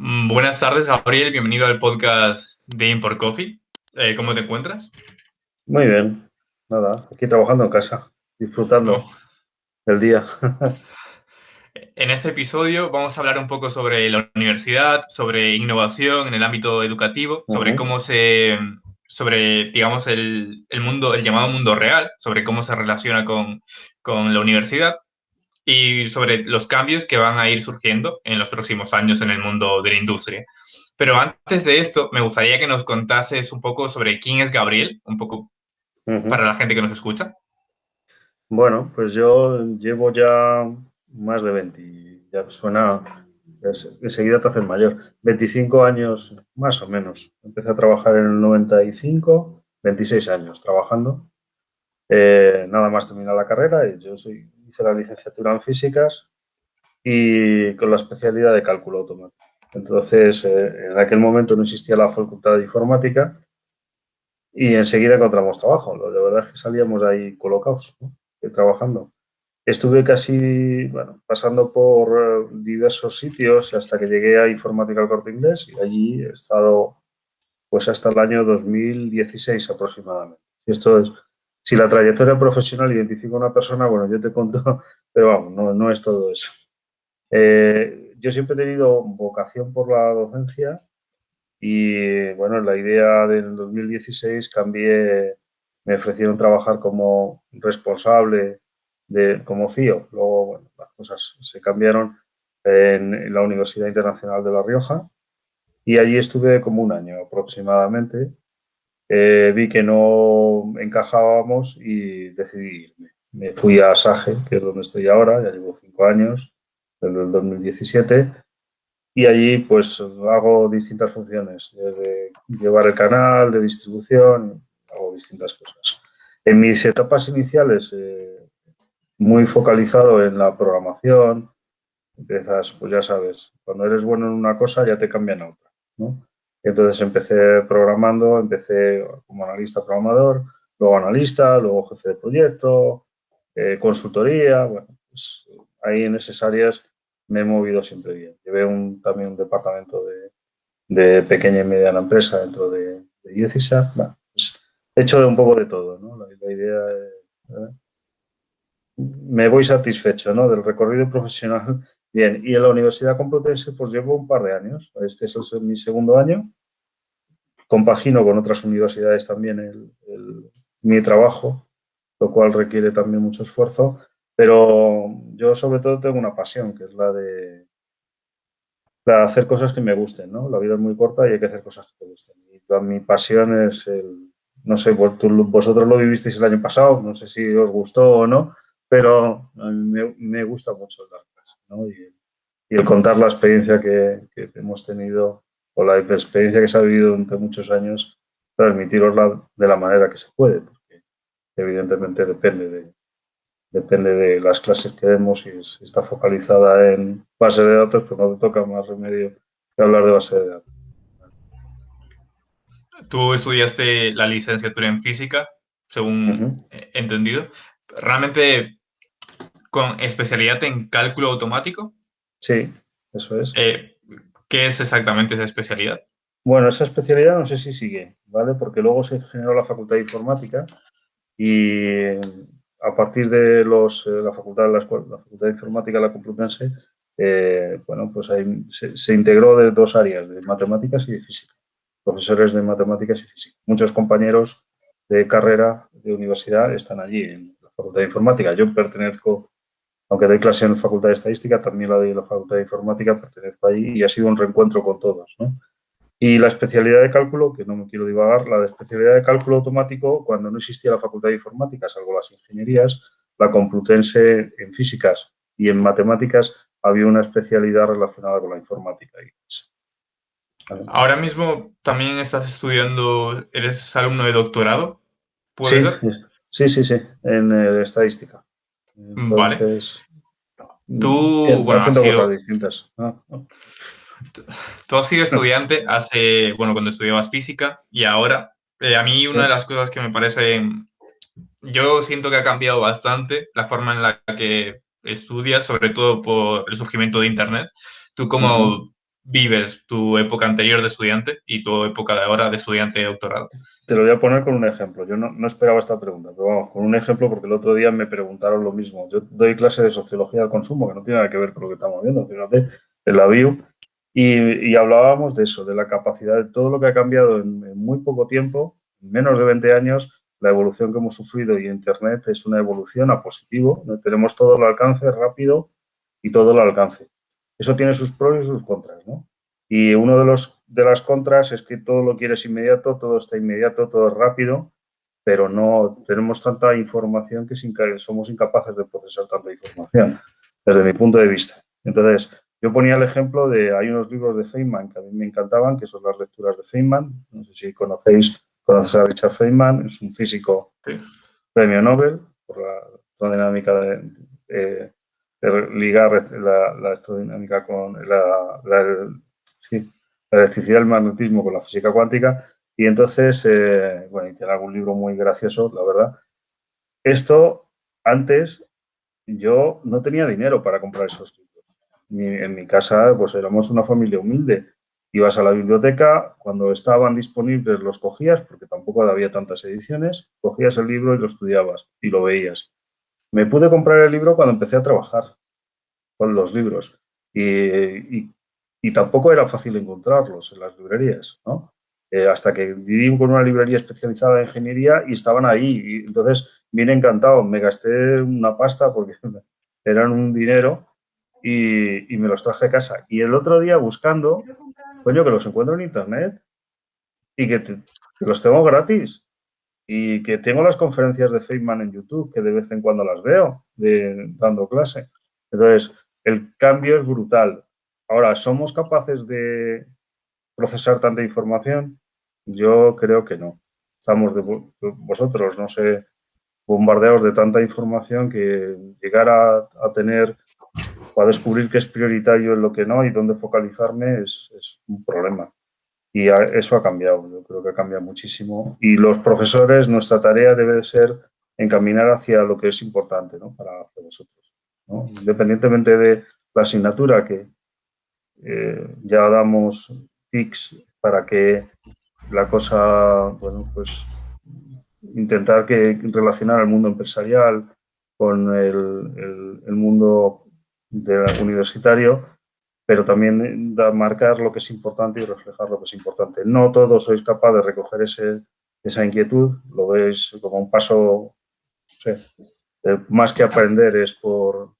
Buenas tardes, Gabriel. Bienvenido al podcast de Import Coffee. ¿Cómo te encuentras? Muy bien, nada, aquí trabajando en casa, disfrutando Oh. del día. En este episodio vamos a hablar un poco sobre la universidad, sobre innovación en el ámbito educativo, Ujú. sobre digamos, el mundo, el llamado mundo real, sobre cómo se relaciona con la universidad y sobre los cambios que van a ir surgiendo en los próximos años en el mundo de la industria. Pero antes de esto, me gustaría que nos contases un poco sobre quién es Gabriel, un poco para Ujú. la gente que nos escucha. Bueno, pues yo llevo ya más de 20, ya suena, enseguida te haces mayor, 25 años más o menos. Empecé a trabajar en el 95, 26 años trabajando. Nada más terminar la carrera y hice la licenciatura en físicas y con la especialidad de cálculo automático. Entonces, en aquel momento no existía la facultad de informática y enseguida encontramos trabajo. La verdad es que salíamos de ahí colocados, ¿no? Trabajando. Estuve casi, bueno, pasando por diversos sitios hasta que llegué a Informática al Corte Inglés y allí he estado pues hasta el año 2016 aproximadamente. Y esto es, si la trayectoria profesional identifica a una persona, bueno, yo te conto, pero vamos, no es todo eso. Yo siempre he tenido vocación por la docencia y bueno, la idea del 2016 cambié, me ofrecieron trabajar como responsable como CIO. Luego, bueno, las cosas se cambiaron en la Universidad Internacional de La Rioja y allí estuve como un año aproximadamente. Vi que no encajábamos y decidí irme. Me fui a SAGE, que es donde estoy ahora, ya llevo 5 años, desde el 2017 y allí pues hago distintas funciones, desde llevar el canal de distribución, hago distintas cosas. En mis etapas iniciales, muy focalizado en la programación, empiezas, pues ya sabes, cuando eres bueno en una cosa ya te cambian a otra, ¿no? Entonces empecé programando, empecé como analista programador, luego analista, luego jefe de proyecto, consultoría, bueno, pues ahí en esas áreas me he movido siempre bien. Llevé también un departamento de pequeña y mediana empresa dentro de IECISA. Bueno, pues he hecho un poco de todo, ¿no? La idea es, me voy satisfecho, ¿no? Del recorrido profesional. Bien, y en la Universidad Complutense pues llevo un par de años. Este es mi segundo año. Compagino con otras universidades también mi trabajo, lo cual requiere también mucho esfuerzo. Pero yo sobre todo tengo una pasión, que es la de hacer cosas que me gusten, ¿no? La vida es muy corta y hay que hacer cosas que te gusten. Y mi pasión es no sé, vosotros lo vivisteis el año pasado, no sé si os gustó o no, pero a mí me gusta mucho dar clases, ¿no? Y el contar la experiencia que hemos tenido o la experiencia que se ha vivido durante muchos años, transmitirosla de la manera que se puede, porque evidentemente depende de las clases que demos y si está focalizada en base de datos, pues no te toca más remedio que hablar de base de datos. Tú estudiaste la licenciatura en física, según Ujú. he entendido. Realmente con especialidad en cálculo automático. Sí, eso es. Eh, ¿Qué es exactamente esa especialidad? Bueno, esa especialidad no sé si sigue, ¿vale? Porque luego se generó la Facultad de Informática y a partir de la facultad, la Facultad de Informática, la Complutense, bueno, pues ahí se integró de dos áreas, de matemáticas y de física. Profesores de matemáticas y física. Muchos compañeros de carrera de universidad están allí en la Facultad de Informática. Yo pertenezco, aunque doy clase en la Facultad de Estadística, también la doy en la Facultad de Informática, pertenezco allí y ha sido un reencuentro con todos, ¿no? Y la especialidad de cálculo, que no me quiero divagar, la de especialidad de cálculo automático, cuando no existía la Facultad de Informática, salvo las ingenierías, la Complutense en físicas y en matemáticas había una especialidad relacionada con la informática. ¿Vale? Ahora mismo también estás estudiando, eres alumno de doctorado, ¿puede Sí, ser? sí, en estadística. Vale. Entonces, Tú, bien, bueno, haciendo cosas distintas. tú has sido estudiante hace, bueno, cuando estudiabas física y ahora, a mí una de Sí. las cosas que me parece, yo siento que ha cambiado bastante la forma en la que estudias, sobre todo por el surgimiento de Internet. Tú Ujú. como vives tu época anterior de estudiante y tu época de ahora de estudiante de doctorado? Te lo voy a poner con un ejemplo. Yo no esperaba esta pregunta, pero vamos, con un ejemplo porque el otro día me preguntaron lo mismo. Yo doy clase de sociología del consumo, que no tiene nada que ver con lo que estamos viendo, fíjate, en la BIU, y hablábamos de eso, de la capacidad de todo lo que ha cambiado en muy poco tiempo, en menos de 20 años, la evolución que hemos sufrido y Internet es una evolución a positivo, ¿no? Tenemos todo al alcance rápido y todo al alcance. Eso tiene sus pros y sus contras, ¿no? Y uno de las contras es que todo lo quieres inmediato, todo está inmediato, todo es rápido, pero no tenemos tanta información que somos incapaces de procesar tanta información, desde mi punto de vista. Entonces, yo ponía el ejemplo de, hay unos libros de Feynman que a mí me encantaban, que son las lecturas de Feynman. No sé si conoces a Richard Feynman, es un físico Sí. premio Nobel por la electrodinámica de ligar la electrodinámica con sí, la electricidad y el magnetismo con la física cuántica. Y entonces, bueno, y tiene algún libro muy gracioso, la verdad. Esto, antes, yo no tenía dinero para comprar esos libros. En mi casa, pues éramos una familia humilde. Ibas a la biblioteca, cuando estaban disponibles los cogías, porque tampoco había tantas ediciones, cogías el libro y lo estudiabas y lo veías. Me pude comprar el libro cuando empecé a trabajar con los libros y tampoco era fácil encontrarlos en las librerías, ¿no? Hasta que viví con una librería especializada en ingeniería y estaban ahí. Y entonces vine encantado, me gasté una pasta porque eran un dinero y me los traje a casa. Y el otro día buscando, coño, que los encuentro en internet y que los tengo gratis y que tengo las conferencias de Feynman en YouTube, que de vez en cuando las veo dando clase. Entonces, el cambio es brutal. Ahora, ¿somos capaces de procesar tanta información? Yo creo que no. Estamos vosotros, no sé, bombardeados de tanta información que llegar a tener o a descubrir qué es prioritario en lo que no y dónde focalizarme es un problema. Y eso ha cambiado, yo creo que ha cambiado muchísimo. Y los profesores, nuestra tarea debe ser encaminar hacia lo que es importante, ¿no? Para hacia vosotros, ¿no? Independientemente de la asignatura, que ya damos tics para que la cosa, bueno, pues intentar relacionar el mundo empresarial con el mundo universitario, pero también marcar lo que es importante y reflejar lo que es importante. No todos sois capaz de recoger esa inquietud, lo veis como un paso, no sé, más que aprender es por,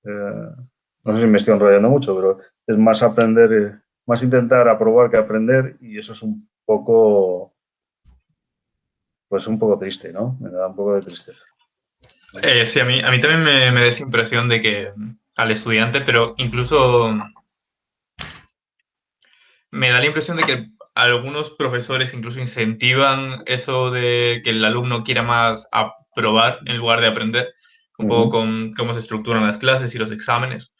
no sé si me estoy enrollando mucho, pero es más aprender, más intentar aprobar que aprender y eso es un poco, pues un poco triste, ¿no? Me da un poco de tristeza. Sí, a mí también me da esa impresión de que al estudiante, pero incluso me da la impresión de que algunos profesores incluso incentivan eso de que el alumno quiera más aprobar en lugar de aprender, un poco con cómo se estructuran las clases y los exámenes.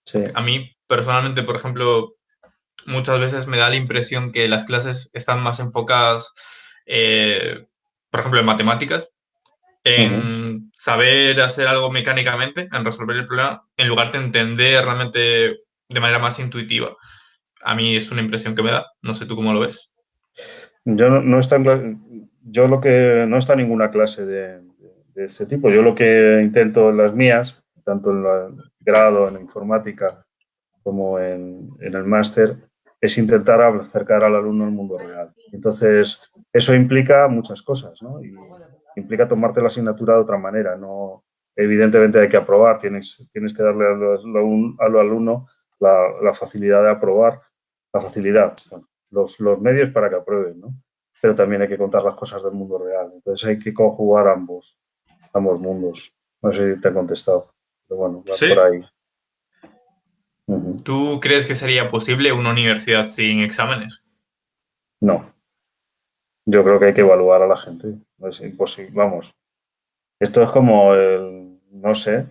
Sí. A mí, personalmente, por ejemplo, muchas veces me da la impresión que las clases están más enfocadas, por ejemplo, en matemáticas, en saber hacer algo mecánicamente, en resolver el problema, en lugar de entender realmente de manera más intuitiva. A mí es una impresión que me da. No sé tú cómo lo ves. Yo no está yo lo que no está en ninguna clase de este tipo. Yo lo que intento en las mías, tanto en el grado, en informática, como en el máster, es intentar acercar al alumno al mundo real. Entonces, eso implica muchas cosas, ¿no? Y implica tomarte la asignatura de otra manera. No, evidentemente hay que aprobar, tienes que darle al alumno la facilidad de aprobar, la facilidad, bueno, los medios para que aprueben, ¿no? Pero también hay que contar las cosas del mundo real. Entonces hay que conjugar ambos mundos. No sé si te he contestado, pero bueno, va por Sí. ahí. ¿Tú crees que sería posible una universidad sin exámenes? No, yo creo que hay que evaluar a la gente. Es imposible, vamos. Esto es como, no sé,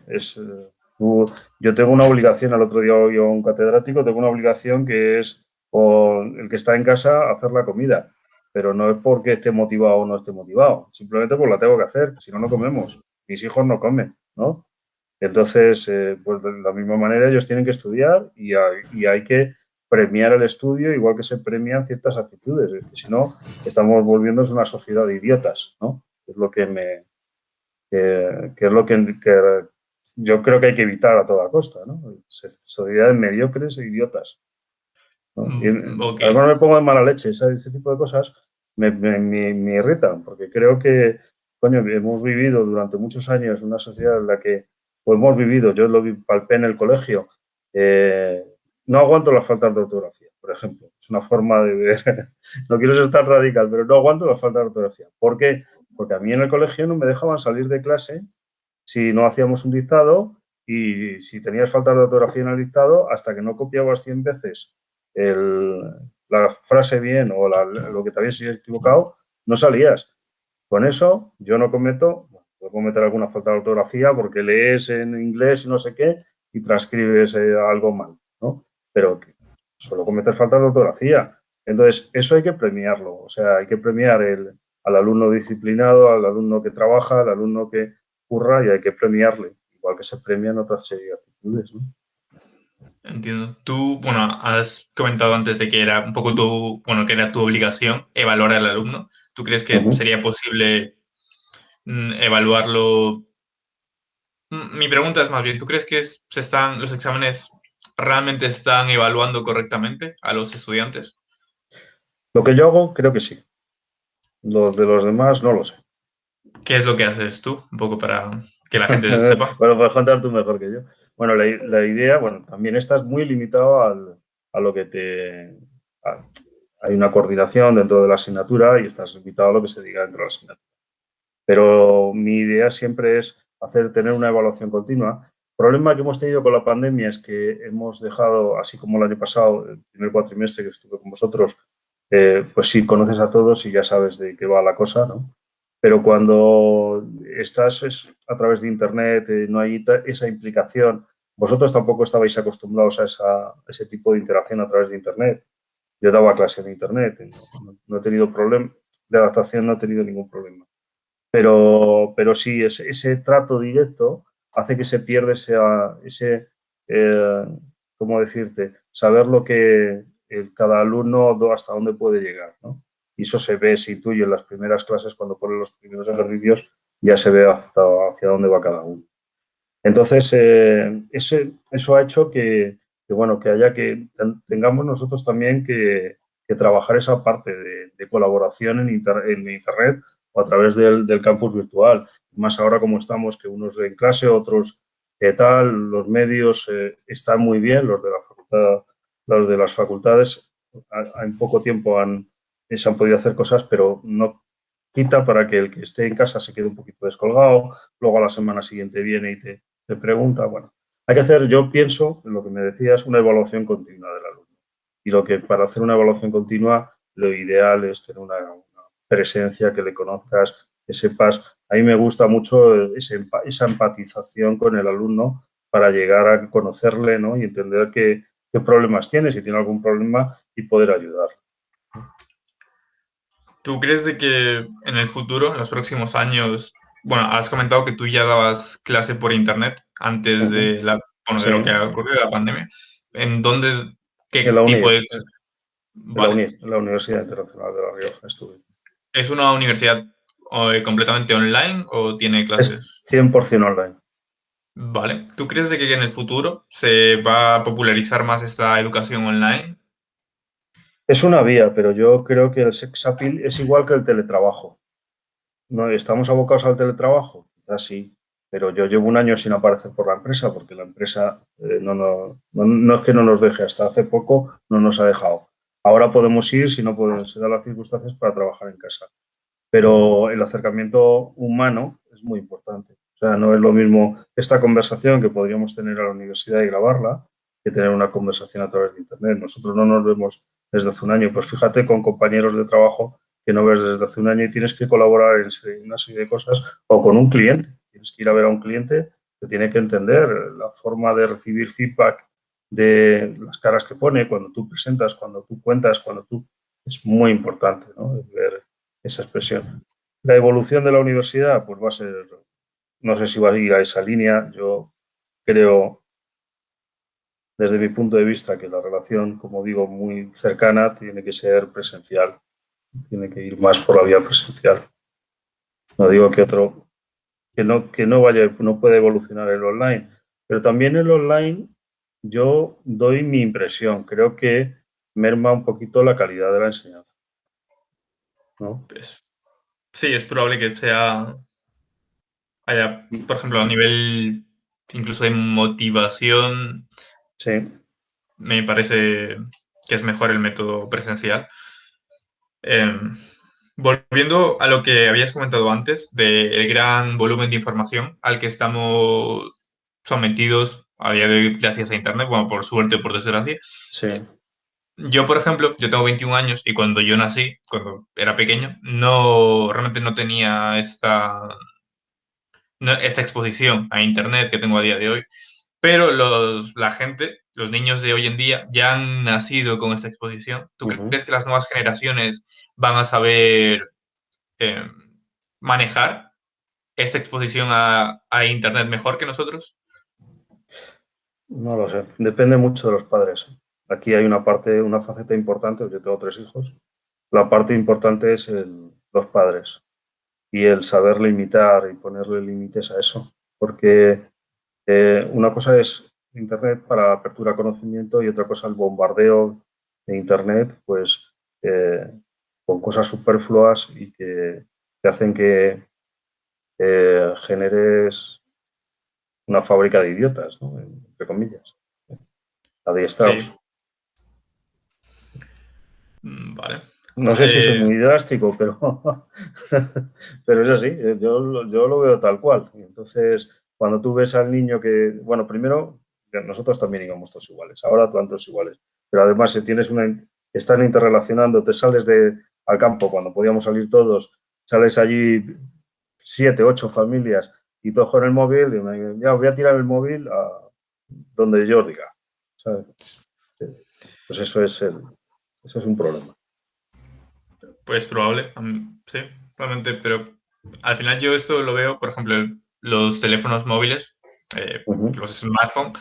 yo tengo una obligación, el otro día oí a un catedrático, tengo una obligación que es, o el que está en casa, hacer la comida. Pero no es porque esté motivado o no esté motivado, simplemente pues la tengo que hacer, si no, no comemos. Mis hijos no comen, ¿no? Entonces, pues de la misma manera ellos tienen que estudiar y hay que premiar el estudio igual que se premian ciertas actitudes, es que si no, estamos volviéndonos una sociedad de idiotas, ¿no? Es lo que que es lo que yo creo que hay que evitar a toda costa, ¿no? Sociedades mediocres e idiotas, ¿no? Y Ok. además me pongo de mala leche, ese tipo de cosas me irritan, porque creo que, coño, hemos vivido durante muchos años una sociedad en la que, o hemos vivido, yo lo palpé en el colegio, eh, no aguanto las faltas de ortografía, por ejemplo. Es una forma de ver, no quiero ser tan radical, pero no aguanto las faltas de ortografía. ¿Por qué? Porque a mí en el colegio no me dejaban salir de clase si no hacíamos un dictado y si tenías falta de ortografía en el dictado, hasta que no copiabas 100 veces el, la frase bien o lo que te habías equivocado, no salías. Con eso yo no cometo, puedo cometer alguna falta de ortografía porque lees en inglés y no sé qué y transcribes algo mal, ¿no? Pero solo cometer falta de ortografía. Entonces, eso hay que premiarlo, o sea, hay que premiar al alumno disciplinado, al alumno que trabaja, al alumno que curra y hay que premiarle, igual que se premian otras serie de actitudes, ¿no? Entiendo. Tú, bueno, has comentado antes de que era un poco tu, bueno, que era tu obligación evaluar al alumno. ¿Tú crees Uh que -huh. sería posible evaluarlo? Mi pregunta es más bien, ¿tú crees que los exámenes realmente están evaluando correctamente a los estudiantes? Lo que yo hago, creo que sí. Lo de los demás, no lo sé. ¿Qué es lo que haces tú? Un poco para que la gente sepa. Bueno, puedes contar tú mejor que yo. Bueno, la idea, bueno, también estás muy limitado a lo que hay una coordinación dentro de la asignatura y estás limitado a lo que se diga dentro de la asignatura. Pero mi idea siempre es tener una evaluación continua. El problema que hemos tenido con la pandemia es que hemos dejado, así como el año pasado, el primer cuatrimestre que estuve con vosotros, pues sí, conoces a todos y ya sabes de qué va la cosa, ¿no? Pero cuando estás a través de Internet, no hay esa implicación. Vosotros tampoco estabais acostumbrados a ese tipo de interacción a través de Internet. Yo daba clase en Internet, no he tenido problema, de adaptación no he tenido ningún problema. Pero sí, ese trato directo hace que se pierda eh, ¿cómo decirte? Saber lo que cada alumno hasta dónde puede llegar, ¿no? Y eso se ve, se intuye en las primeras clases, cuando ponen los primeros ejercicios, ya se ve hacia dónde va cada uno. Entonces, eso ha hecho bueno, que haya tengamos nosotros también que trabajar esa parte de colaboración en Internet o a través del campus virtual. Más ahora como estamos, que unos en clase, otros tal, los medios están muy bien, los de la facultad, los de las facultades en poco tiempo se han podido hacer cosas, pero no quita para que el que esté en casa se quede un poquito descolgado, luego a la semana siguiente viene y te pregunta. Bueno, hay que hacer, yo pienso, lo que me decías, una evaluación continua del alumno. Y lo que para hacer una evaluación continua, lo ideal es tener una presencia, que le conozcas, que sepas. A mí me gusta mucho esa empatización con el alumno para llegar a conocerle, ¿no? Y entender qué problemas tiene, si tiene algún problema y poder ayudar. ¿Tú crees de que en el futuro, en los próximos años, bueno, has comentado que tú ya dabas clase por internet antes Uh-huh. bueno, Sí, de lo que ha ocurrido, la pandemia? ¿En dónde, en qué la tipo UNIR, de... Vale. en la Universidad Internacional de La Rioja estuve. ¿Es una universidad completamente online o tiene Es clases? 100% online. Vale. ¿Tú crees de que en el futuro se va a popularizar más esta educación online? Es una vía, pero yo creo que el sex appeal es igual que el teletrabajo. ¿No estamos abocados al teletrabajo? Quizás sí, pero yo llevo un año sin aparecer por la empresa porque la empresa no es que no nos deje, hasta hace poco no nos ha dejado. Ahora podemos ir si no se dan las circunstancias para trabajar en casa, pero el acercamiento humano es muy importante. O sea, no es lo mismo esta conversación que podríamos tener a la universidad y grabarla que tener una conversación a través de Internet. Nosotros no nos vemos desde hace un año, pues fíjate con compañeros de trabajo que no ves desde hace un año y tienes que colaborar en una serie de cosas, o con un cliente. Tienes que ir a ver a un cliente que tiene que entender la forma de recibir feedback de las caras que pone cuando tú presentas, cuando tú cuentas, cuando tú... Es muy importante, ¿no? Ver esa expresión. La evolución de la universidad, pues va a ser, no sé si va a ir a esa línea, yo creo desde mi punto de vista, que la relación, como digo, muy cercana, tiene que ser presencial, tiene que ir más por la vía presencial. No digo que otro, que no vaya, no puede evolucionar el online, pero también el online yo doy mi impresión, creo que merma un poquito la calidad de la enseñanza, ¿no? Pues, sí, es probable que haya, por ejemplo, a nivel incluso de motivación, Sí, me parece que es mejor el método presencial. Volviendo a lo que habías comentado antes, del gran volumen de información al que estamos sometidos a día de hoy gracias a Internet, bueno, por suerte o por desgracia. sí. Yo, por ejemplo, yo tengo 21 años y cuando yo nací, cuando era pequeño, no, realmente no tenía esta exposición a Internet que tengo a día de hoy. Pero la gente, los niños de hoy en día, ya han nacido con esta exposición. ¿Tú Ujú. crees que las nuevas generaciones van a saber eh, manejar esta exposición a Internet mejor que nosotros? No lo sé, depende mucho de los padres. Aquí hay una parte, una faceta importante, yo tengo 3 hijos, la parte importante es los padres y el saber limitar y ponerle límites a eso, porque una cosa es Internet para apertura a conocimiento y otra cosa el bombardeo de Internet, pues con cosas superfluas y que hacen que generes una fábrica de idiotas, ¿no? Entre comillas, adiestrados. Sí, vale. No sé si soy Eh, muy drástico, pero, pero es así, yo lo veo tal cual. Y entonces, cuando tú ves al niño que, bueno, primero, nosotros también íbamos todos iguales, ahora tantos iguales, pero además si tienes están interrelacionando, te sales al campo cuando podíamos salir todos, sales allí 7, 8 familias y todos con el móvil, y ya voy a tirar el móvil a donde yo diga, ¿sabes? Pues eso es un problema. pues probable, sí, realmente, pero al final yo esto lo veo, por ejemplo, los teléfonos móviles, Ujú. los smartphones,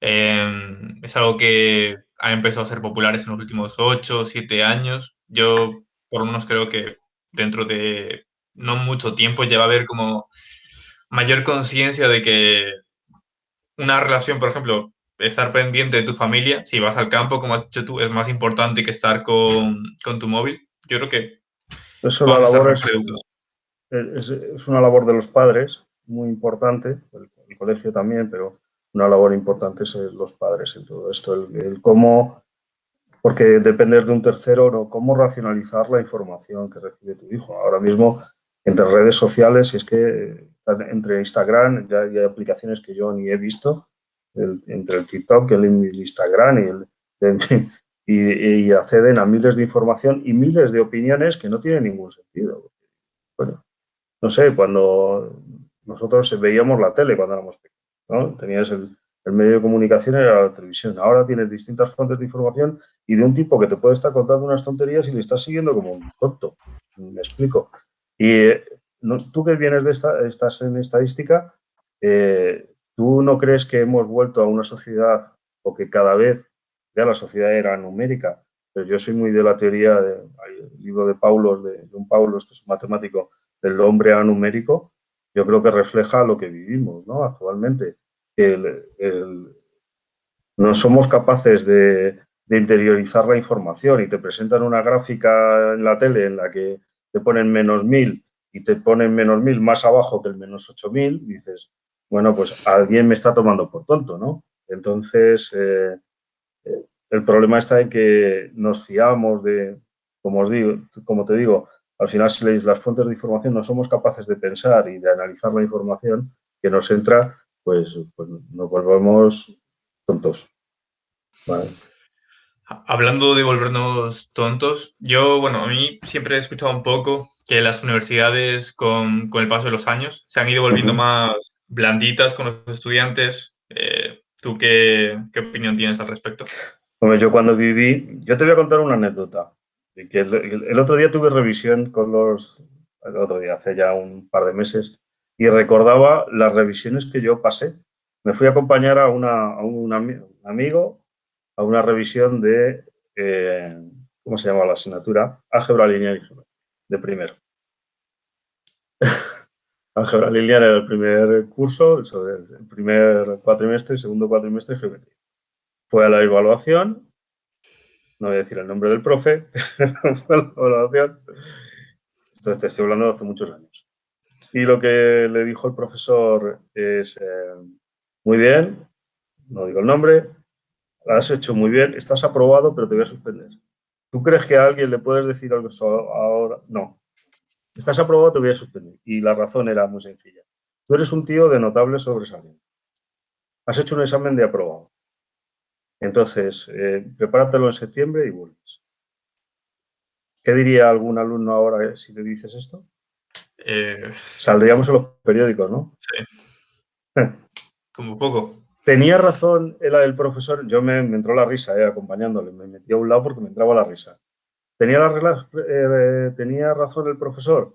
es algo que ha empezado a ser populares en los últimos 8 o 7 años. Yo, por lo menos, creo que dentro de no mucho tiempo ya va a haber como mayor conciencia de que una relación, por ejemplo, estar pendiente de tu familia, si vas al campo, como has dicho tú, es más importante que estar con tu móvil. Yo creo que Eso la vamos a estar labor mejor educados. es una labor de los padres muy importante, el colegio también, pero una labor importante es los padres en todo esto, el cómo, porque depender de un tercero, no, cómo racionalizar la información que recibe tu hijo. Ahora mismo, entre redes sociales, y es que entre Instagram, ya hay aplicaciones que yo ni he visto, entre el TikTok, el Instagram y acceden a miles de información y miles de opiniones que no tienen ningún sentido. Bueno, no sé, cuando nosotros veíamos la tele cuando éramos pequeños, ¿no? Tenías el medio de comunicación era la televisión. Ahora tienes distintas fuentes de información y de un tipo que te puede estar contando unas tonterías y le estás siguiendo como un tonto. Me explico. Y tú que vienes estás en estadística, ¿tú no crees que hemos vuelto a una sociedad o que cada vez ya la sociedad era numérica? Pero yo soy muy de la teoría, hay el libro de Paulos, de John Paulos, que es un matemático del hombre anumérico, yo creo que refleja lo que vivimos, ¿no? Actualmente. No somos capaces de interiorizar la información y te presentan una gráfica en la tele en la que te ponen -1000 y te ponen -1000 más abajo que el -8000, dices, bueno, pues alguien me está tomando por tonto, ¿no? Entonces, el problema está en que nos fiamos como os digo, como te digo, al final si leéis las fuentes de información no somos capaces de pensar y de analizar la información que nos entra, pues nos volvemos tontos. ¿Vale? Hablando de volvernos tontos, yo, bueno, a mí siempre he escuchado un poco que las universidades con el paso de los años se han ido Uh volviendo -huh. más blanditas con los estudiantes. ¿Tú qué opinión tienes al respecto? Bueno, yo cuando viví, yo te voy a contar una anécdota. Y que el otro día tuve revisión el otro día, hace ya un par de meses, y recordaba las revisiones que yo pasé. Me fui a acompañar a una amigo a una revisión de, ¿cómo se llama la asignatura? Álgebra lineal y geometría, de primero. Álgebra lineal era el primer curso, el primer cuatrimestre, el segundo cuatrimestre, geometría. Fue a la evaluación, no voy a decir el nombre del profe, fue a la evaluación. Esto te estoy hablando de hace muchos años. Y lo que le dijo el profesor es, muy bien, no digo el nombre, lo has hecho muy bien, estás aprobado, pero te voy a suspender. ¿Tú crees que a alguien le puedes decir algo ahora? No. Estás aprobado, te voy a suspender. Y la razón era muy sencilla. Tú eres un tío de notable sobresaliente. Has hecho un examen de aprobado. Entonces, prepáratelo en septiembre y vuelves. ¿Qué diría algún alumno ahora si le dices esto? Saldríamos en los periódicos, ¿no? Sí, como poco. Tenía razón el profesor, yo me entró la risa acompañándole, me metí a un lado porque me entraba la risa. ¿Tenía razón el profesor?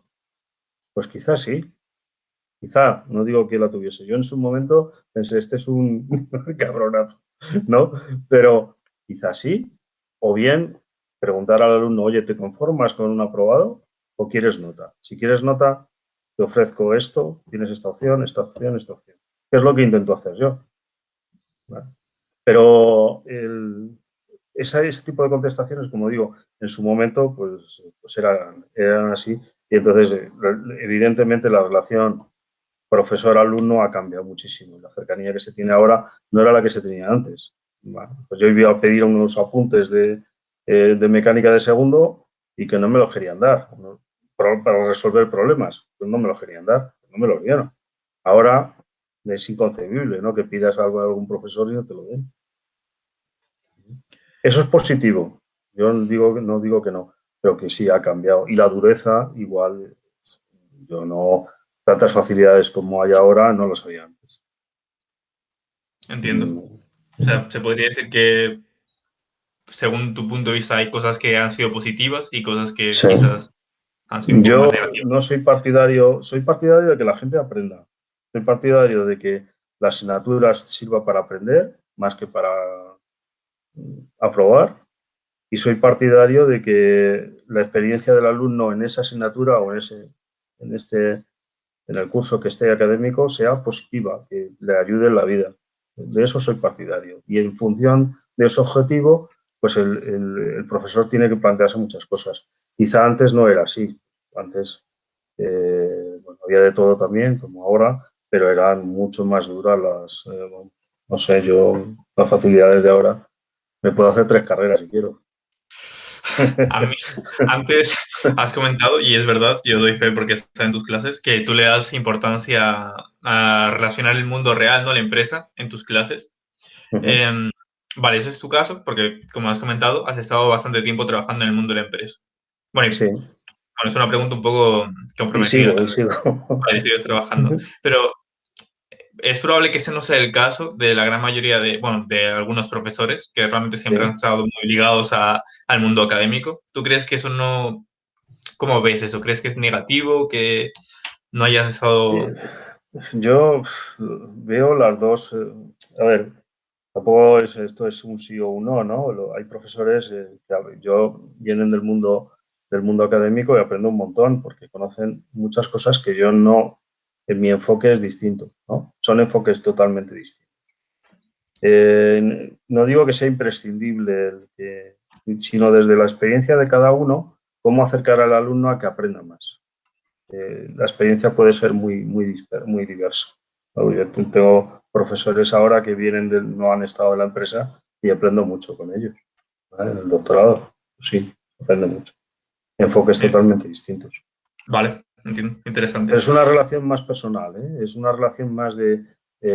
Pues quizás sí, quizá, no digo que la tuviese. Yo en su momento pensé, este es un cabronazo, ¿no? Pero quizás sí, o bien preguntar al alumno, oye, ¿te conformas con un aprobado o quieres nota? Si quieres nota, te ofrezco esto, tienes esta opción, esta opción, esta opción. ¿Qué es lo que intento hacer yo? ¿Vale? Pero ese tipo de contestaciones, como digo, en su momento pues eran así. Y entonces, evidentemente, la relación profesor-alumno ha cambiado muchísimo. La cercanía que se tiene ahora no era la que se tenía antes. Bueno, pues yo iba a pedir unos apuntes de mecánica de segundo y que no me los querían dar, ¿no? Para resolver problemas. Pues no me los querían dar, no me los dieron. Ahora es inconcebible, ¿no? Que pidas algo a algún profesor y no te lo den. Eso es positivo. Yo no digo que no, pero que sí ha cambiado. Y la dureza, igual, yo no, tantas facilidades como hay ahora, no lo sabía antes. Entiendo. O sea, se podría decir que, según tu punto de vista, hay cosas que han sido positivas y cosas que Sí. quizás han sido un poco Yo más negativas. no soy partidario de que la gente aprenda. Soy partidario de que la asignatura sirva para aprender más que para aprobar. Y soy partidario de que la experiencia del alumno en esa asignatura o en el curso que esté académico sea positiva, que le ayude en la vida. De eso soy partidario. Y en función de ese objetivo, pues el profesor tiene que plantearse muchas cosas. Quizá antes no era así. Antes bueno, había de todo también, como ahora, pero eran mucho más duras no sé, las facilidades de ahora. Me puedo hacer 3 carreras si quiero. A mí, antes has comentado, y es verdad, yo doy fe porque está en tus clases, que tú le das importancia a relacionar el mundo real, ¿no? La empresa en tus clases. Vale, ese es tu caso, porque como has comentado, has estado bastante tiempo trabajando en el mundo de la empresa. Bueno, Sí, es una pregunta un poco y comprometida sigo, y tal vez. sigo. Vale, sigues trabajando. Pero es probable que ese no sea el caso de la gran mayoría de, bueno, de algunos profesores que realmente siempre han Sí. estado muy ligados al mundo académico. ¿Tú crees que eso no, cómo ves eso? ¿Crees que es negativo, que no hayas estado... Yo veo las dos. A ver, tampoco esto es un sí o un no, ¿no? Hay profesores que yo vienen del mundo académico y aprendo un montón porque conocen muchas cosas que yo no, en mi enfoque es distinto, ¿no? Son enfoques totalmente distintos. No digo que sea imprescindible, sino desde la experiencia de cada uno, cómo acercar al alumno a que aprenda más. La experiencia puede ser muy diversa. Yo tengo profesores ahora que no han estado en la empresa y aprendo mucho con ellos. ¿Vale? En el doctorado, sí, aprendo mucho. Enfoques totalmente distintos. Vale, entiendo, interesante. Pero es una relación más personal, ¿eh? Es una relación más de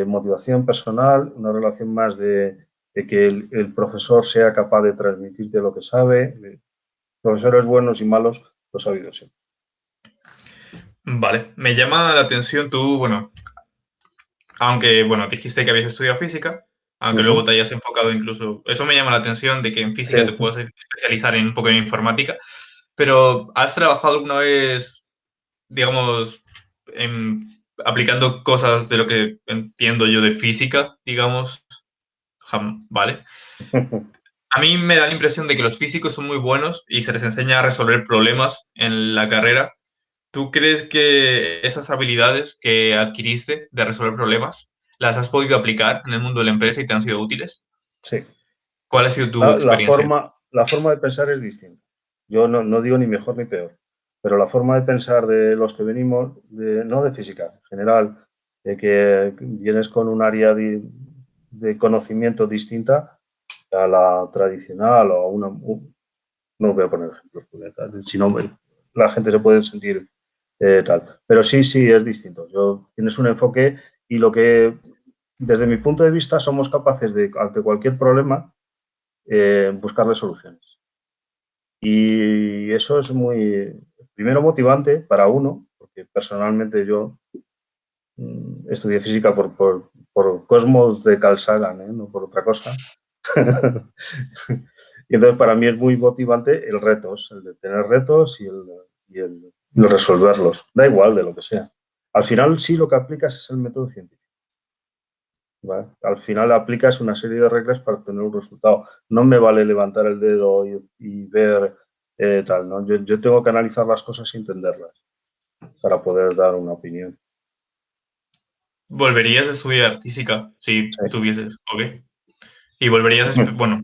motivación personal, una relación más de que el profesor sea capaz de transmitirte lo que sabe. Profesores buenos y malos los ha habido siempre. Vale, me llama la atención tú, bueno, aunque, bueno, dijiste que habías estudiado física, aunque luego te hayas enfocado incluso, eso me llama la atención de que en Sí. física te puedas especializar en un poco en informática, pero ¿has trabajado alguna vez, digamos, aplicando cosas de lo que entiendo yo de física, digamos? Vale. A mí me da la impresión de que los físicos son muy buenos y se les enseña a resolver problemas en la carrera. ¿Tú crees que esas habilidades que adquiriste de resolver problemas las has podido aplicar en el mundo de la empresa y te han sido útiles? Sí. ¿Cuál ha sido tu La experiencia? forma de pensar es distinta. Yo no digo ni mejor ni peor, pero la forma de pensar de los que venimos, no de física, en general, de que vienes con un área de conocimiento distinta a la tradicional o a una... No voy a poner ejemplos, porque si no la gente se puede sentir tal. Pero sí, es distinto. Tienes un enfoque y lo que, desde mi punto de vista, somos capaces de, ante cualquier problema, buscarle soluciones. Y eso es muy, primero, motivante para uno, porque personalmente yo estudié física por Cosmos de Carl Sagan, no por otra cosa. Y entonces para mí es muy motivante el de tener retos y el resolverlos. Da igual de lo que sea. Al final sí lo que aplicas es el método científico. ¿Vale? Al final aplicas una serie de reglas para obtener un resultado. No me vale levantar el dedo y ver tal, ¿no? Yo tengo que analizar las cosas y entenderlas para poder dar una opinión. ¿Volverías a estudiar física si Sí. tuvieses? Ok. Y volverías, bueno,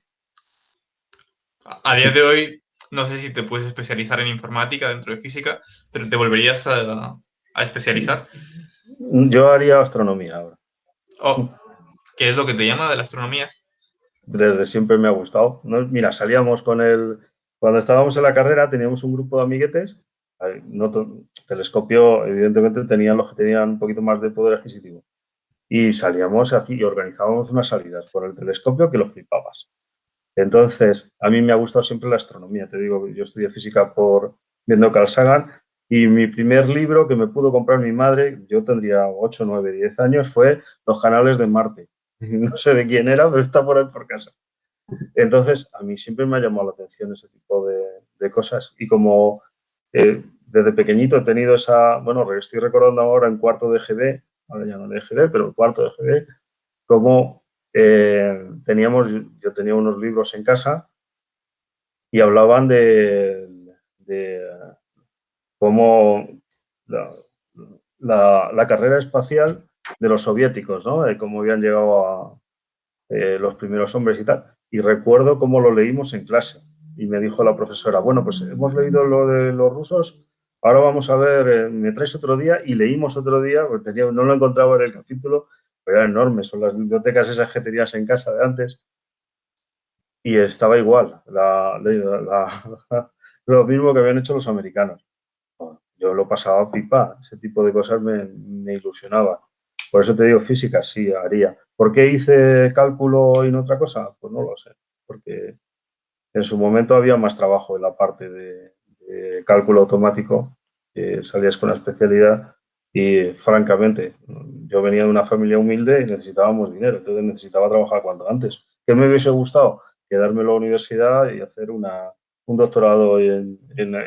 a día de hoy, no sé si te puedes especializar en informática dentro de física, pero ¿te volverías a especializar? Yo haría astronomía ahora. ¿O qué es lo que te llama de la astronomía? Desde siempre me ha gustado, ¿no? Mira, salíamos cuando estábamos en la carrera teníamos un grupo de amiguetes, no telescopio, evidentemente tenían los que tenían un poquito más de poder adquisitivo, y salíamos así y organizábamos unas salidas por el telescopio que lo flipabas. Entonces, a mí me ha gustado siempre la astronomía, te digo, yo estudié física viendo Carl Sagan y mi primer libro que me pudo comprar mi madre, yo tendría 8, 9, 10 años, fue Los canales de Marte. No sé de quién era, pero está por ahí por casa. Entonces, a mí siempre me ha llamado la atención ese tipo de cosas y como desde pequeñito he tenido bueno, estoy recordando ahora en cuarto de GB, ahora ya no de GB, pero en cuarto de GB, como yo tenía unos libros en casa y hablaban de cómo la, la carrera espacial de los soviéticos, ¿no? De cómo habían llegado a los primeros hombres y tal. Y recuerdo cómo lo leímos en clase. Y me dijo la profesora, bueno, pues hemos leído lo de los rusos, ahora vamos a ver, me traes otro día y leímos otro día, porque no lo encontraba en el capítulo, pero era enorme, son las bibliotecas esas que tenías en casa de antes. Y estaba igual, lo mismo que habían hecho los americanos. Yo lo pasaba pipa, ese tipo de cosas me ilusionaba. Por eso te digo física, sí, haría. ¿Por qué hice cálculo y no otra cosa? Pues no lo sé, porque en su momento había más trabajo en la parte de cálculo automático, salías con la especialidad y francamente, yo venía de una familia humilde y necesitábamos dinero, entonces necesitaba trabajar cuanto antes. ¿Qué me hubiese gustado? Quedarme en la universidad y hacer un doctorado en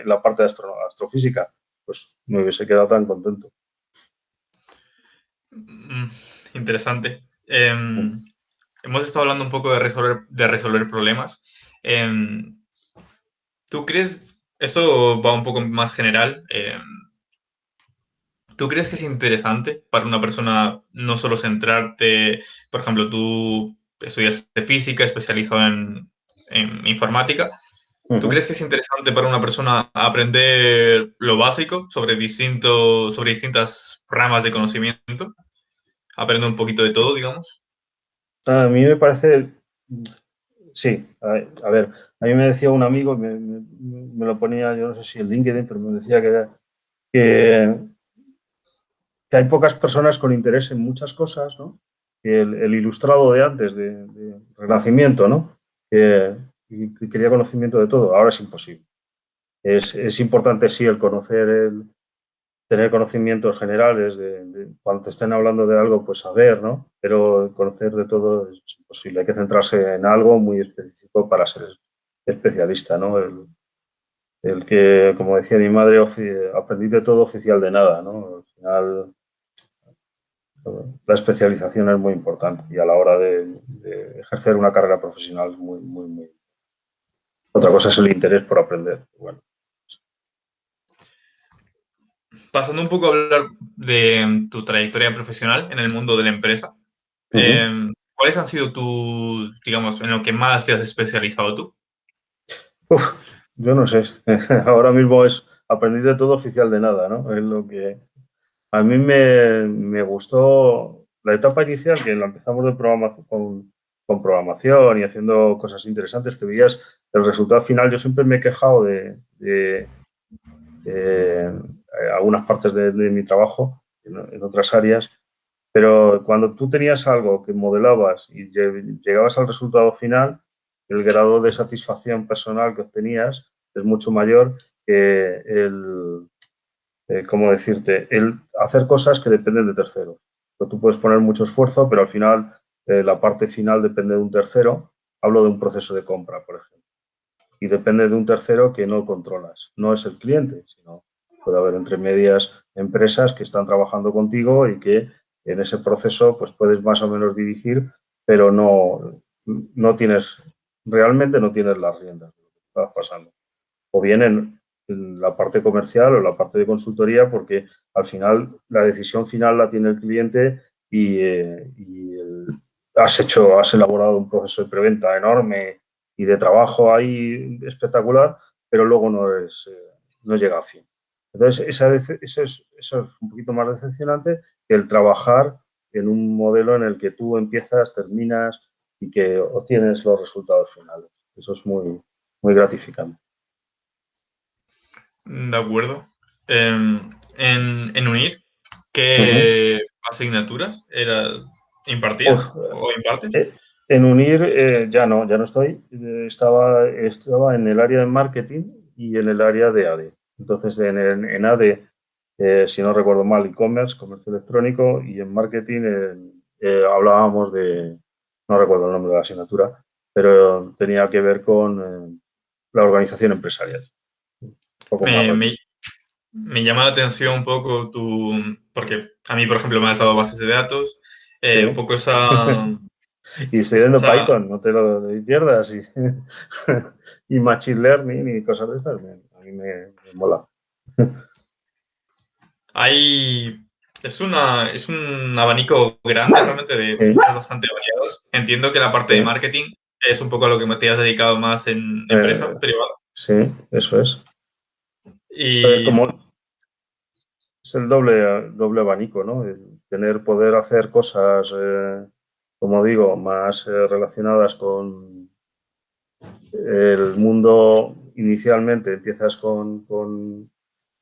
la parte de astrofísica. Pues me hubiese quedado tan contento. Mm, interesante. Hemos estado hablando un poco de resolver problemas. ¿Tú crees, esto va un poco más general, ¿tú crees que es interesante para una persona no solo centrarte, por ejemplo, tú estudiaste física, especializado en informática? ¿Tú Uh-huh. crees que es interesante para una persona aprender lo básico sobre distintas ramas de conocimiento? Aprender un poquito de todo, digamos. A mí me parece, sí, a ver, a mí me decía un amigo, me lo ponía, yo no sé si en LinkedIn, pero me decía que, que hay pocas personas con interés en muchas cosas, ¿no? Que el ilustrado de antes, de Renacimiento, ¿no? Que quería conocimiento de todo, ahora es imposible. Es importante, sí, tener conocimientos generales cuando te estén hablando de algo, pues saber, ¿no? Pero conocer de todo es imposible. Hay que centrarse en algo muy específico para ser especialista, ¿no? El que, como decía mi madre, aprendí de todo, oficial de nada, ¿no? Al final La especialización es muy importante y a la hora de ejercer una carrera profesional es muy, muy, muy. Otra cosa es el interés por aprender. Bueno. Pasando un poco a hablar de tu trayectoria profesional en el mundo de la empresa, Uh-huh. ¿cuáles han sido tus, digamos, en lo que más te has especializado tú? Uf, yo no sé. Ahora mismo es aprendí de todo oficial de nada, ¿no? Es lo que a mí me gustó la etapa inicial, que la empezamos de programación, con programación y haciendo cosas interesantes que veías el resultado final. Yo siempre me he quejado de algunas partes de mi trabajo en otras áreas, pero cuando tú tenías algo que modelabas y llegabas al resultado final, el grado de satisfacción personal que obtenías es mucho mayor que ¿cómo decirte? El hacer cosas que dependen de terceros. Pues tú puedes poner mucho esfuerzo, pero al final la parte final depende de un tercero. Hablo de un proceso de compra, por ejemplo. Y depende de un tercero que no controlas. No es el cliente, sino puede haber entre medias empresas que están trabajando contigo y que en ese proceso pues puedes más o menos dirigir, pero no tienes, realmente no tienes las riendas de lo que está pasando. O bien en la parte comercial o la parte de consultoría, porque al final la decisión final la tiene el cliente y has elaborado un proceso de preventa enorme y de trabajo ahí espectacular, pero luego no llega a fin. Entonces, eso es un poquito más decepcionante que el trabajar en un modelo en el que tú empiezas, terminas y que obtienes los resultados finales. Eso es muy, muy gratificante. De acuerdo. En UNIR, Uh-huh. ¿qué asignaturas impartías Uf, o impartes? en Unir ya no estoy. Estaba en el área de marketing y en el área de AD. Entonces, en AD, si no recuerdo mal, e-commerce, comercio electrónico, y en marketing hablábamos no recuerdo el nombre de la asignatura, pero tenía que ver con la organización empresarial. Un poco más. Me, me- Me llama la atención un poco porque a mí, por ejemplo, me has dado bases de datos, un Sí. poco esa, Y estoy viendo esa, Python, no te lo pierdas. Y Machine Learning y cosas de estas, a mí me mola. hay, es un abanico grande realmente de Sí, trabajos bastante variados. Entiendo que la parte de sí, marketing es un poco a lo que te has dedicado más en empresa eh, privada. sí, eso es. Es Y como es el doble abanico, ¿no? El poder hacer cosas, como digo, más relacionadas con el mundo. Inicialmente empiezas con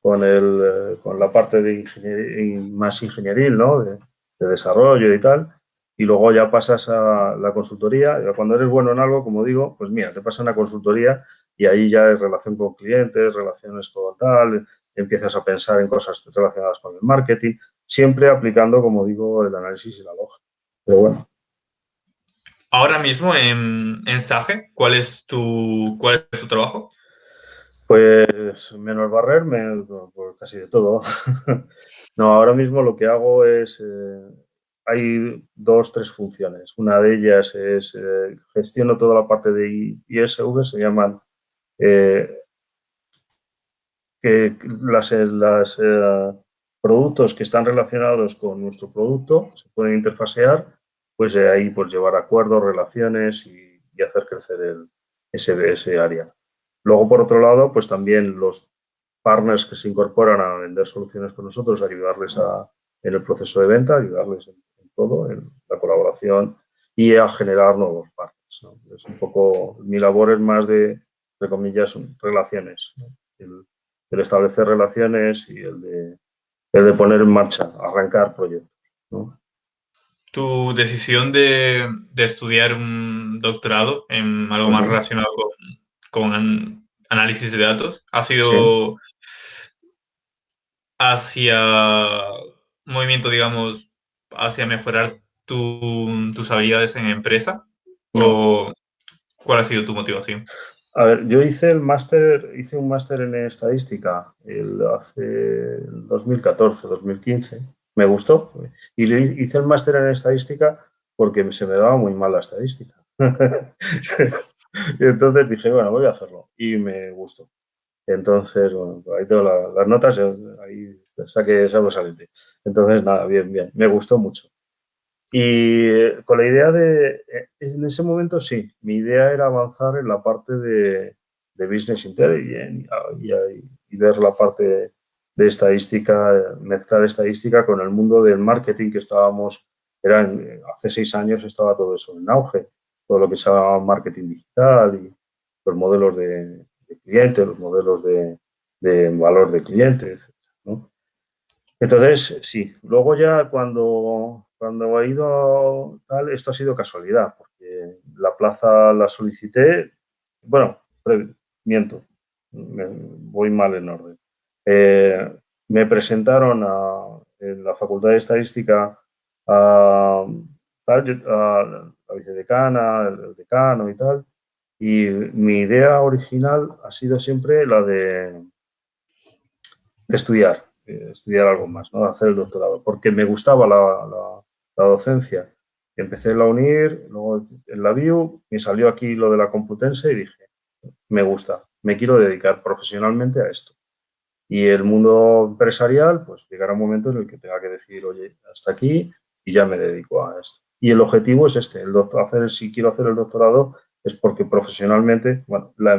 la parte de más ingenieril, ¿no? De desarrollo y tal, y luego ya pasas a la consultoría. Y cuando eres bueno en algo, como digo, pues mira, te pasan a consultoría y ahí ya es relación con clientes, relaciones con tal, empiezas a pensar en cosas relacionadas con el marketing, siempre aplicando, como digo, el análisis y la lógica. Pero bueno, ahora mismo en SAGE, cuál es tu trabajo? pues menos barrerme por casi de todo. No, ahora mismo lo que hago es, hay dos, tres funciones. Una de ellas es, gestiono toda la parte de ISV, se llaman, eh, que las productos que están relacionados con nuestro producto se pueden interfacear, pues ahí pues llevar acuerdos, relaciones y hacer crecer ese área. Luego, por otro lado, pues también los partners que se incorporan a vender soluciones con nosotros, ayudarles en el proceso de venta, ayudarles en todo, en la colaboración y a generar nuevos partners, ¿no? Es un poco, mi labor es más de comillas, relaciones, ¿no? El establecer relaciones y el de poner en marcha, arrancar proyectos, ¿no? Tu decisión de estudiar un doctorado en algo más Uh-huh. relacionado con análisis de datos ha Sí. sido hacia un movimiento, digamos, hacia mejorar tus habilidades en empresa? No. ¿O cuál ha sido tu motivación? A ver, yo hice un máster en estadística hace el 2014, 2015. me gustó. Y hice el máster en estadística porque se me daba muy mal la estadística. Y entonces dije, bueno, voy a hacerlo. Y me gustó. Entonces, bueno, ahí tengo las notas, ahí saqué sobresaliente. Entonces, nada, bien, bien. Me gustó mucho. Y con la idea en ese momento sí, mi idea era avanzar en la parte de Business Intelligence y ver la parte de estadística, mezclar estadística con el mundo del marketing que estábamos, hace 6 años estaba todo eso en auge, todo lo que se llama marketing digital y los modelos de cliente, los modelos de valor de cliente, etcétera, ¿no? Entonces, sí, luego ya cuando ha ido tal, esto ha sido casualidad, porque la plaza la solicité, bueno, miento, voy mal en orden. Eh, Me presentaron en la Facultad de Estadística a, a la vicedecana, el decano y tal, y mi idea original ha sido siempre la de estudiar algo más, ¿no? Hacer el doctorado, porque me gustaba la docencia. Empecé en la UNIR, luego en la BIU, me salió aquí lo de la Complutense y dije, me gusta, me quiero dedicar profesionalmente a esto. Y el mundo empresarial, pues llegará un momento en el que tenga que decir, oye, hasta aquí y ya me dedico a esto. Y el objetivo es este, si quiero hacer el doctorado es porque profesionalmente, bueno, la,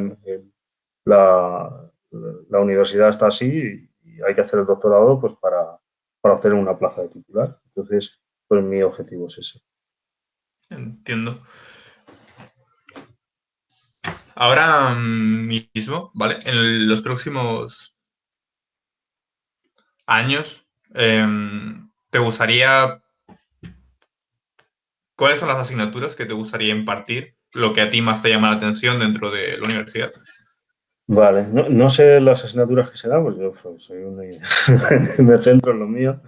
la universidad está así y hay que hacer el doctorado pues para obtener una plaza de titular. Entonces, pues mi objetivo es ese. Entiendo. Ahora mismo, ¿vale? En los próximos años, ¿te gustaría, cuáles son las asignaturas que te gustaría impartir? Lo que a ti más te llama la atención dentro de la universidad. Vale, no sé las asignaturas que se dan, pues yo soy me centro en lo mío,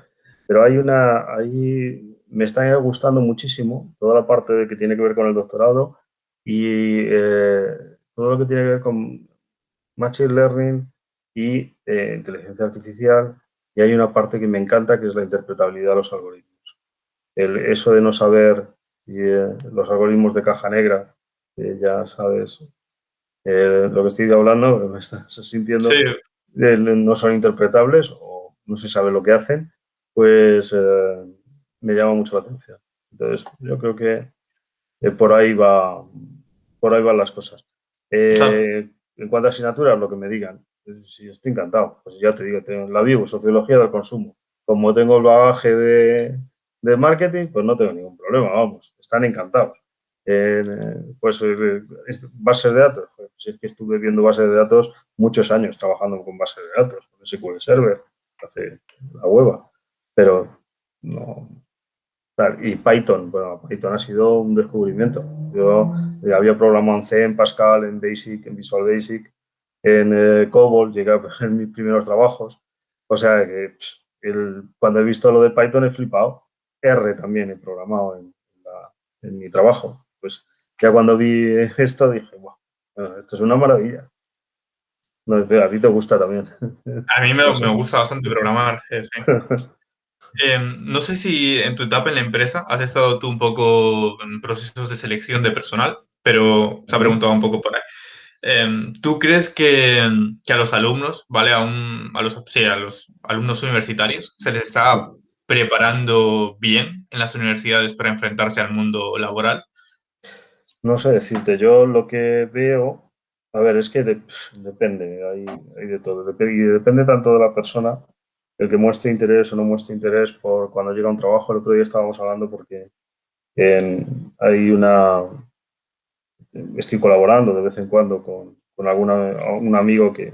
pero ahí me está gustando muchísimo toda la parte de que tiene que ver con el doctorado y todo lo que tiene que ver con Machine Learning y inteligencia artificial. Y hay una parte que me encanta, que es la interpretabilidad de los algoritmos. Eso de no saber los algoritmos de caja negra, ya sabes lo que estoy hablando, me estás Sí, sintiendo, no son interpretables o no se sabe lo que hacen, pues me llama mucho la atención. Entonces, yo creo que por por ahí van las cosas. claro. En cuanto a asignaturas, lo que me digan, si estoy encantado. Pues ya te digo, tengo la vivo, sociología del consumo. Como tengo el bagaje de marketing, pues no tengo ningún problema, vamos, están encantados. Pues bases de datos, pues si es que estuve viendo bases de datos muchos años trabajando con bases de datos, con SQL Server, hace la hueva, pero no, claro, y Python, bueno, Python ha sido un descubrimiento. Yo había programado en C, en Pascal, en Basic, en Visual Basic, en COBOL, llegué a hacer mis primeros trabajos. O sea que cuando he visto lo de Python he flipado. R también he programado en mi trabajo. Pues ya cuando vi esto dije, wow, bueno, esto es una maravilla. No, a ti te gusta también. A mí No me sé. gusta bastante programar, sí. No sé si en tu etapa en la empresa has estado tú un poco en procesos de selección de personal, pero se ha Ujú. preguntado un poco por ahí. ¿Tú crees que a los alumnos, ¿vale? A los, sí, a los alumnos universitarios se les está preparando bien en las universidades para enfrentarse al mundo laboral? No sé decirte, yo lo que veo, a ver, es que depende, hay de todo, y depende tanto de la persona, el que muestre interés o no muestre interés por cuando llega a un trabajo. El otro día estábamos hablando porque hay estoy colaborando de vez en cuando con un amigo que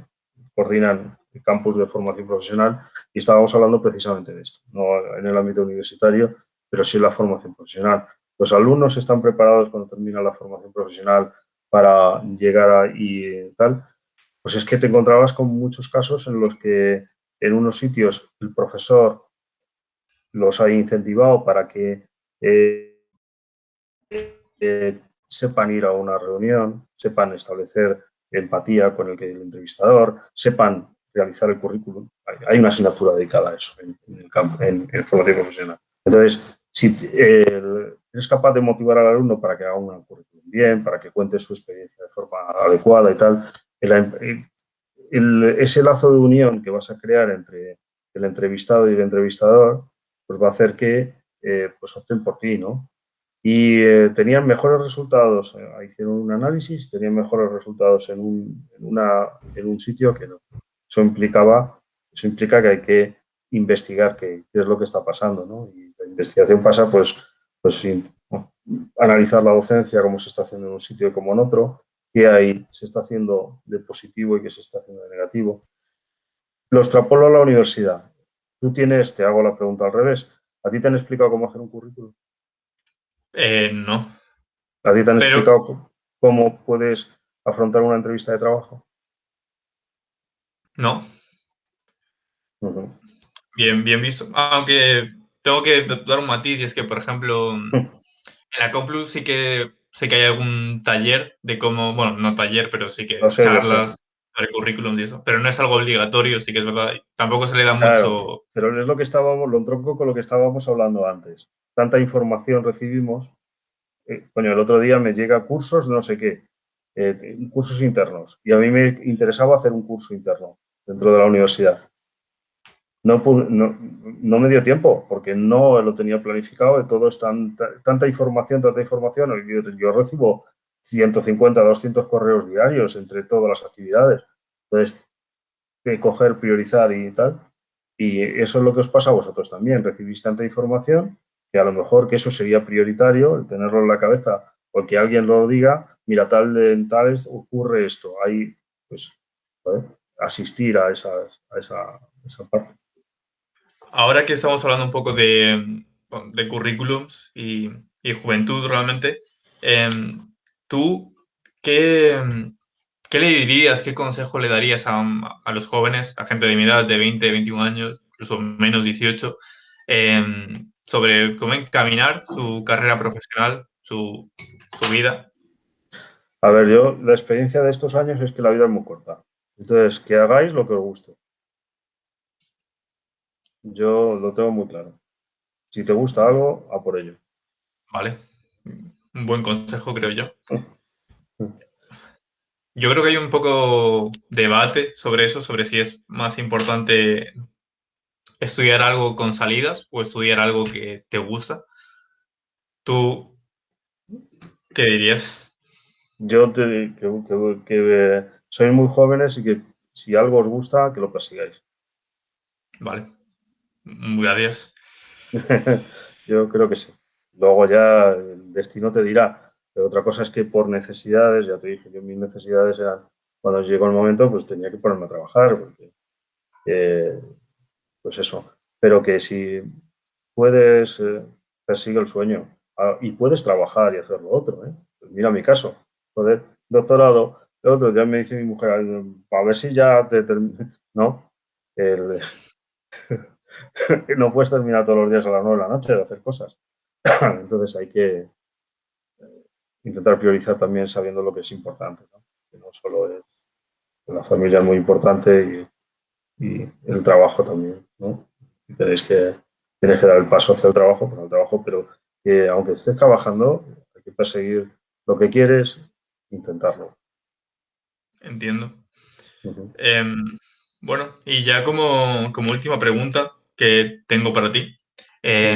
coordina el campus de formación profesional y estábamos hablando precisamente de esto, no en el ámbito universitario, pero sí en la formación profesional. Los alumnos están preparados cuando terminan la formación profesional para llegar y tal. Pues es que te encontrabas con muchos casos en los que en unos sitios el profesor los ha incentivado para que sepan ir a una reunión, sepan establecer empatía con el entrevistador, sepan realizar el currículum. Hay una asignatura dedicada a eso en el campo, en formación profesional. Entonces, si eres capaz de motivar al alumno para que haga un currículum bien, para que cuente su experiencia de forma adecuada y tal, ese lazo de unión que vas a crear entre el entrevistado y el entrevistador, pues va a hacer que pues opten por ti, ¿no? Y tenían mejores resultados, hicieron un análisis, tenían mejores resultados en un sitio que no. Eso implica que hay que investigar qué es lo que está pasando, ¿no? Y la investigación pasa, pues sin analizar la docencia, cómo se está haciendo en un sitio y cómo en otro, qué ahí se está haciendo de positivo y qué se está haciendo de negativo. Lo extrapolo a la universidad. Te hago la pregunta al revés. ¿A ti te han explicado cómo hacer un currículum? No, ¿A ti te han pero explicado cómo puedes afrontar una entrevista de trabajo? no, Uh-huh. bien, bien visto. Aunque tengo que dar un matiz y es que, por ejemplo, en la Complus sí que sé que hay algún taller de cómo, bueno, no taller, pero sí Lo que sé, lo sé. charlas sobre currículums y eso, pero no es algo obligatorio, sí que es verdad. Tampoco se le da Claro, mucho. pero es lo entronco con lo que estábamos hablando antes. Tanta información recibimos. Coño, el otro día me llega cursos de no sé qué, cursos internos, y a mí me interesaba hacer un curso interno dentro de la universidad. No me dio tiempo porque no lo tenía planificado y todo es tanta información, tanta información. Yo recibo 150, 200 correos diarios entre todas las actividades. Entonces, coger, priorizar y tal. Y eso es lo que os pasa a vosotros también. Recibís tanta información que a lo mejor que eso sería prioritario, el tenerlo en la cabeza, o que alguien lo diga, mira, en tales ocurre esto. Ahí, pues, ¿vale? Asistir a esa parte. Ahora que estamos hablando un poco de currículums y juventud realmente, ¿tú qué, qué le dirías, qué consejo le darías a los jóvenes, a gente de mi edad, de 20, 21 años, incluso menos 18, sobre cómo encaminar su carrera profesional, su vida? A ver, la experiencia de estos años es que la vida es muy corta. Entonces, que hagáis lo que os guste. Yo lo tengo muy claro. Si te gusta algo, a por ello. Vale, un buen consejo, creo yo. Yo creo que hay un poco debate sobre eso, sobre si es más importante estudiar algo con salidas o estudiar algo que te gusta. ¿Tú qué dirías? Yo te digo que sois muy jóvenes y que si algo os gusta, que lo persigáis. Vale, gracias. Yo creo que sí. Luego ya el destino te dirá. Pero otra cosa es que por necesidades, ya te dije, yo mis necesidades eran, cuando llegó el momento, pues tenía que ponerme a trabajar, porque, eh, pues eso. Pero que si puedes, persigue el sueño. Y puedes trabajar y hacer lo otro, ¿eh? Pues mira mi caso. Joder, doctorado, el otro día me dice mi mujer, a ver si ya te no, el, no puedes terminar todos los días a las 9 de la noche de hacer cosas. Entonces hay que intentar priorizar también sabiendo lo que es importante, ¿no? Que no solo es la familia es muy importante y el trabajo también, ¿no? Y tienes que dar el paso hacia el trabajo, para el trabajo, pero que aunque estés trabajando, hay que perseguir lo que quieres, intentarlo. Entiendo. Uh-huh. Em, bueno, y ya como última pregunta que tengo para ti, Sí.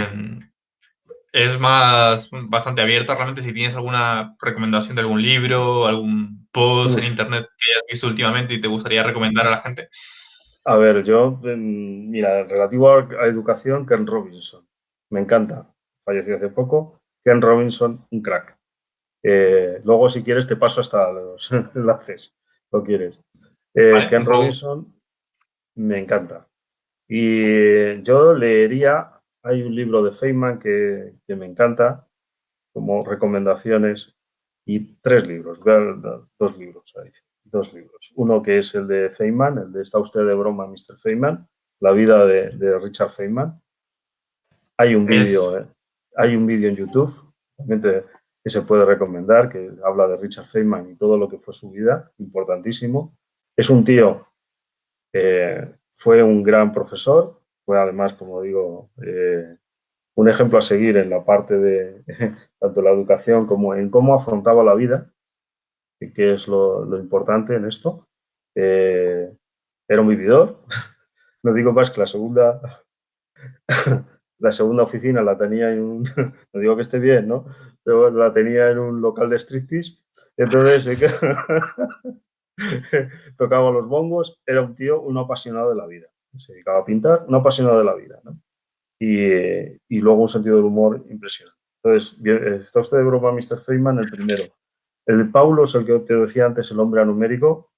es bastante abierta. Realmente, si tienes alguna recomendación de algún libro, algún post en Uf. internet que hayas visto últimamente y te gustaría recomendar a la gente. A ver, yo, mira, relativo a educación, Ken Robinson. Me encanta. Falleció hace poco. Ken Robinson, un crack. Luego, si quieres, te paso hasta los enlaces. ¿Lo quieres? Vale, Ken un poco. Robinson, me encanta. Y yo leería, hay un libro de Feynman que me encanta, como recomendaciones, y tres libros, dos libros, ahí, dos libros. Uno que es el de Feynman, el de ¿Está usted de broma, Mr. Feynman? La vida de Richard Feynman. Hay un Es, vídeo, hay un vídeo en YouTube también que se puede recomendar, que habla de Richard Feynman y todo lo que fue su vida, importantísimo. Es un tío Fue un gran profesor, fue además, como digo, un ejemplo a seguir en la parte de tanto la educación como en cómo afrontaba la vida, que es lo importante en esto. Era un vividor, no digo más que la segunda oficina la tenía en un, no digo que esté bien, ¿no? Pero la tenía en un local de striptease, entonces tocaba los bongos, era un tío, un apasionado de la vida, se dedicaba a pintar, un apasionado de la vida, ¿no? Y luego un sentido del humor impresionante. Entonces, está usted de broma, Mr. Feynman, el primero. El de Paulos, el que te decía antes, el hombre anumérico,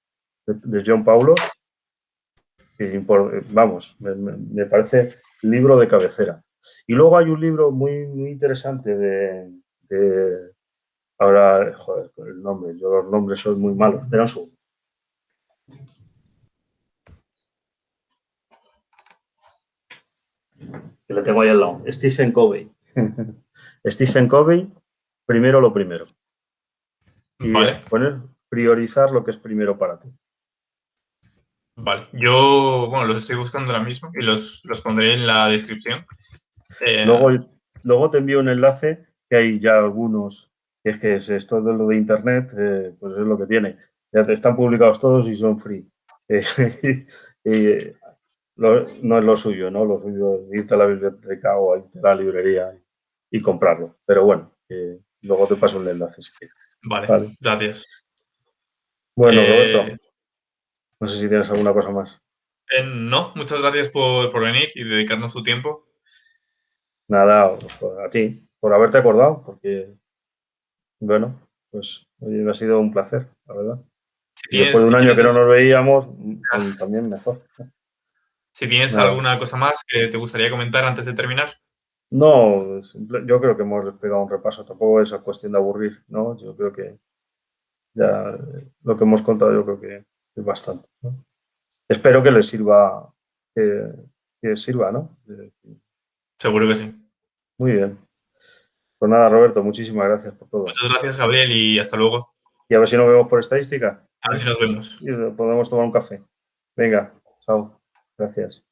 de John Paulos, que vamos, me parece libro de cabecera. Y luego hay un libro muy interesante ahora, joder, con el nombre, yo los nombres soy muy malos, pero un segundo. Que le tengo ahí al lado, Stephen Covey. Stephen Covey, primero lo primero. Y Vale, priorizar lo que es primero para ti. vale. Yo, bueno, los estoy buscando ahora mismo y los pondré en la descripción. Luego te envío un enlace que hay ya algunos, que es esto de lo de internet, pues es lo que tiene. Ya están publicados todos y son free. Y no es lo suyo, ¿no? Lo suyo es irte a la biblioteca o a irte a la librería y comprarlo. Pero bueno, luego te paso un enlace si quieres. Vale, Vale. gracias. Bueno, Roberto, no sé si tienes alguna cosa más. No, muchas gracias por venir y dedicarnos tu tiempo. Nada, a ti, por haberte acordado, porque, bueno, pues oye, ha sido un placer, la verdad. Si Y después de un si año que no tienes, nos veíamos, también mejor. si tienes Nada. alguna cosa más que te gustaría comentar antes de terminar. No, yo creo que hemos pegado un repaso. Tampoco es cuestión de aburrir, ¿no? Yo creo que ya lo que hemos contado, yo creo que es bastante, ¿no? Espero que les sirva, que sirva, ¿no? Seguro que sí. Muy bien. Pues nada, Roberto, muchísimas gracias por todo. Muchas gracias, Gabriel, y hasta luego. Y a ver si nos vemos por estadística, A ver ¿eh? si nos vemos. Y podemos tomar un café. Venga, chao. Gracias.